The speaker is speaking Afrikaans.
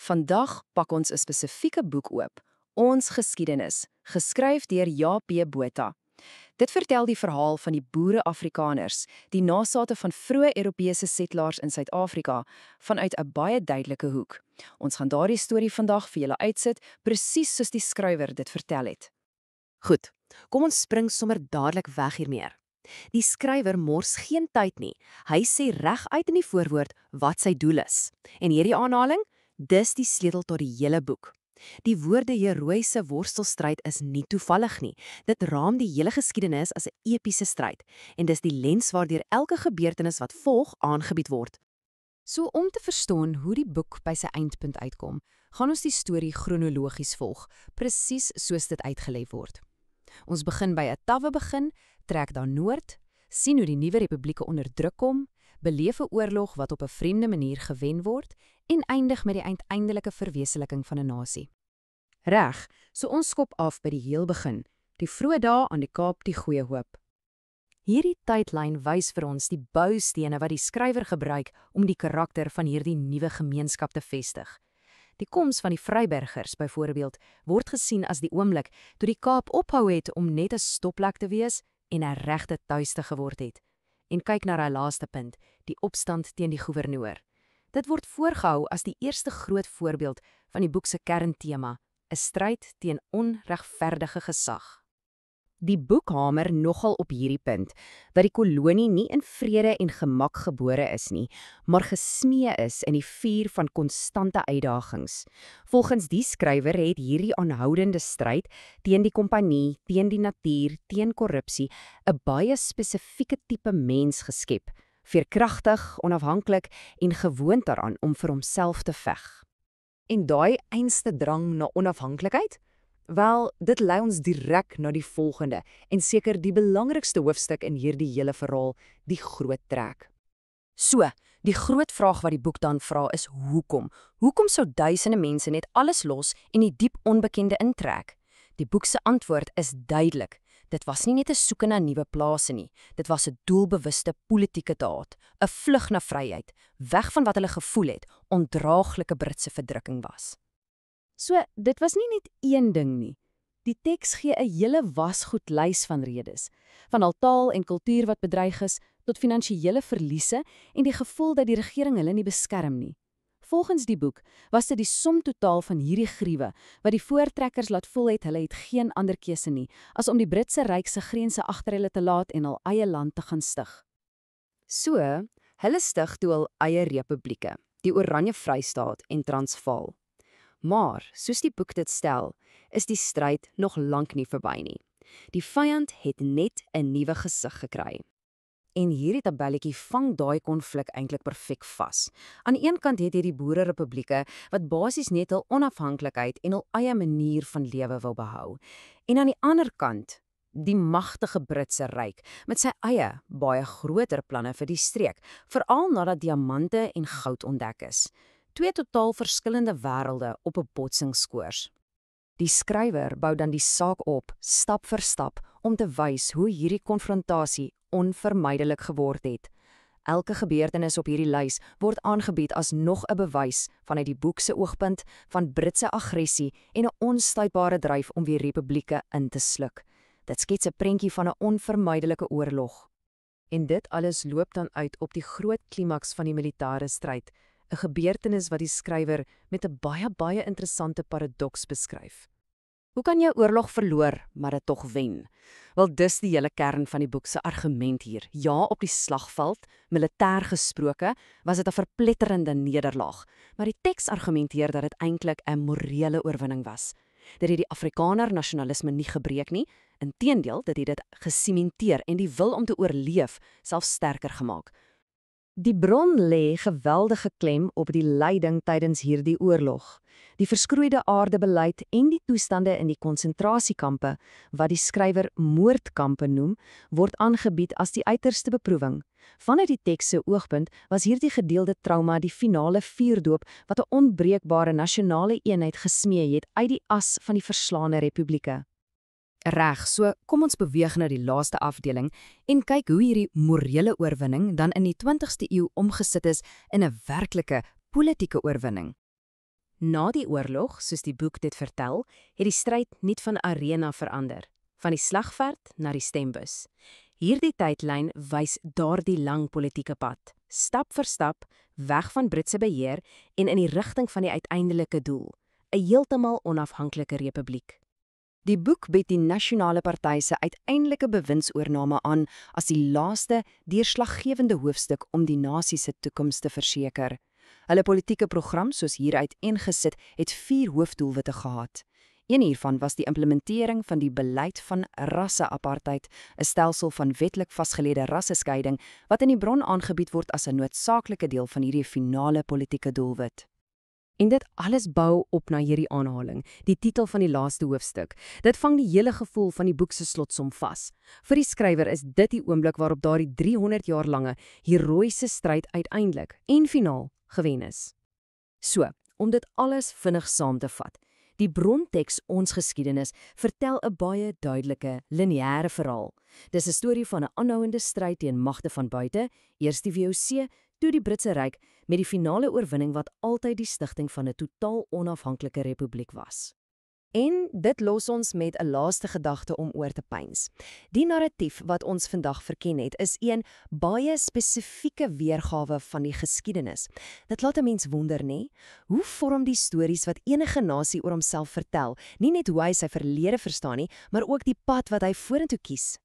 Vandag pak ons 'n spesifieke boek oop, Ons Geskiedenis, geskryf deur J.P. Botha. Dit vertel die verhaal van die boere-Afrikaners, die nasate van vroeë Europese setlaars in Suid-Afrika, vanuit 'n baie duidelike hoek. Ons gaan daardie storie vandag vir julle uitsit, presies soos die skrywer dit vertel het. Goed, kom ons spring sommer dadelik weg hiermee. Die skrywer mors geen tyd nie. Hy sê reguit in die voorwoord wat sy doel is. En hierdie aanhaling, dis die sleutel tot die hele boek. Die woorde heroïese worstelstryd is nie toevallig nie. Dit raam die hele geskiedenis as 'n epiese stryd en dis die lens waardeur elke gebeurtenis wat volg aangebied word. So om te verstaan hoe die boek by sy eindpunt uitkom, gaan ons die storie kronologies volg, presies soos dit uitgelê word. Ons begin by 'n tawwe begin, trek dan noord, sien hoe die nuwe republieke onder druk kom, beleef 'n oorlog wat op 'n vreemde manier gewen word en eindig met die uiteindelike verwesenliking van 'n nasie. Reg, so ons skop af by die heel begin, die vroeë dae aan die Kaap die Goeie Hoop. Hierdie tydlyn wys vir ons die boustene wat die skrywer gebruik om die karakter van hierdie nuwe gemeenskap te vestig. Die koms van die Vryburgers, byvoorbeeld, word gesien as die oomblik toe die Kaap ophou het om net 'n stopplek te wees en 'n regte tuiste geword het. En kyk na haar laaste punt, die opstand teen die goewerneur. Dit word voorgehou as die eerste groot voorbeeld van die boek se kerntema, 'n stryd teen onregverdige gesag. Die boek hamer nogal op hierdie punt, dat die kolonie nie in vrede en gemak gebore is nie, maar gesmee is in die vuur van konstante uitdagings. Volgens die skrywer het hierdie aanhoudende stryd teen die kompanie, teen die natuur, teen korrupsie, 'n baie spesifieke tipe mens geskep, veerkragtig, onafhanklik en gewoond daaraan om vir homself te veg. En daai einste drang na onafhanklikheid? Wel, dit lei ons direk na die volgende en seker die belangrikste hoofstuk in hierdie hele verhaal, die groot trek. So, die groot vraag wat die boek dan vra is hoekom? Hoekom sou duisende mense net alles los en die diep onbekende intrek? Die boek se antwoord is duidelik. Dit was nie net 'n soeke na nuwe plase nie. Dit was 'n doelbewuste politieke daad, 'n vlug na vryheid, weg van wat hulle gevoel het, ondraaglike Britse verdrukking was. So, dit was nie net een ding nie. Die teks gee 'n hele wasgoedlys van redes, van al taal en kultuur wat bedreig is, tot finansiële verliese en die gevoel dat die regering hulle nie beskerm nie. Volgens die boek was dit die som totaal van hierdie griewe wat die voortrekkers laat voel het hulle het geen ander keuse nie as om die Britse ryk se grense agter hulle te laat en hul eie land te gaan stig. So, hulle stig toe hul eie republieke, die Oranje Vrystaat en Transvaal. Maar, soos die boek dit stel, is die stryd nog lank nie verby nie. Die vyand het net 'n nuwe gesig gekry. En hierdie tabelletjie vang daai konflik eintlik perfek vas. Aan die een kant het jy die boere-republieke wat basies net hul onafhanklikheid en hul eie manier van lewe wil behou. En aan die ander kant, die magtige Britse ryk met sy eie, baie groter planne vir die streek, veral nadat diamante en goud ontdek is. Twee totaal verskillende wêrelde op 'n botsingskoers. Die skrywer bou dan die saak op, stap vir stap, om te wys hoe hierdie konfrontasie onvermydelik geword het. Elke gebeurtenis op hierdie lys word aangebied as nog 'n bewys vanuit die boek se oogpunt van Britse aggressie en 'n onstuitbare dryf om weer republieke in te sluk. Dit skets 'n prentjie van 'n onvermydelike oorlog. En dit alles loop dan uit op die groot klimaks van die militêre stryd, 'n gebeurtenis wat die skrywer met 'n baie interessante paradoks beskryf. Hoe kan jy oorlog verloor, maar dit tog wen? Wel, dis die hele kern van die boek se argument hier. Ja, op die slagveld, militêr gesproke, was dit 'n verpletterende nederlaag, maar die teks argumenteer dat dit eintlik 'n morele oorwinning was. Dit het die Afrikaner nasionalisme nie gebreek nie, inteendeel, dit het dit gesimenteer en die wil om te oorleef selfs sterker gemaak. Die bron lê geweldige klem op die lyding tydens hierdie oorlog. Die verskroeide aardebeleid en die toestande in die konsentrasiekampe, wat die skrywer moordkampe noem, word aangebied as die uiterste beproewing. Vanuit die teks se oogpunt was hierdie gedeelde trauma die finale vuurdoop wat 'n onbreekbare nasionale eenheid gesmee het uit die as van die verslaane republieke. Reg, so kom ons beweeg na die laaste afdeling en kyk hoe hierdie morele oorwinning dan in die 20ste eeu omgesit is in 'n werklike politieke oorwinning. Na die oorlog, soos die boek dit vertel, het die stryd niet van arena verander, van die slagveld na die stembus. Hierdie tydlyn wys daardie lang politieke pad, stap vir stap, weg van Britse beheer en in die rigting van die uiteindelike doel, 'n heeltemal onafhanklike republiek. Die boek bied die Nasionale Party se uiteindelike bewindsoorname aan as die laaste, deurslaggewende hoofstuk om die nasie se toekoms te verseker. Hulle politieke program, soos hieruit ingesit, het 4 hoofdoelwitte gehad. Een hiervan was die implementering van die beleid van rasse-apartheid, 'n stelsel van wetlik vasgelede rasseskeiding wat in die bron aangebied word as 'n noodsaaklike deel van hierdie finale politieke doelwit. En dit alles bou op na hierdie aanhaling, die titel van die laaste hoofstuk. Dit vang die hele gevoel van die boek se slotsom vas. Vir die skrywer is dit die oomblik waarop daardie 300 jaar lange heroïese stryd uiteindelik en finaal gewen is. So, om dit alles vinnig saam te vat. Die bronteks Ons Geskiedenis vertel 'n baie duidelike, lineêre verhaal. Dis 'n storie van 'n aanhoudende stryd teen magte van buite, eers die VOC, toe die Britse Ryk, met die finale oorwinning wat altyd die stigting van 'n totaal onafhanklike republiek was. En dit los ons met 'n laaste gedagte om oor te pyns. Die narratief wat ons vandag verken het, is een baie spesifieke weergawe van die geskiedenis. Dit laat 'n mens wonder, nê? Hoe vorm die stories wat enige nasie oor homself vertel, nie net hoe hy sy verlede verstaan nie, maar ook die pad wat hy vorentoe kies?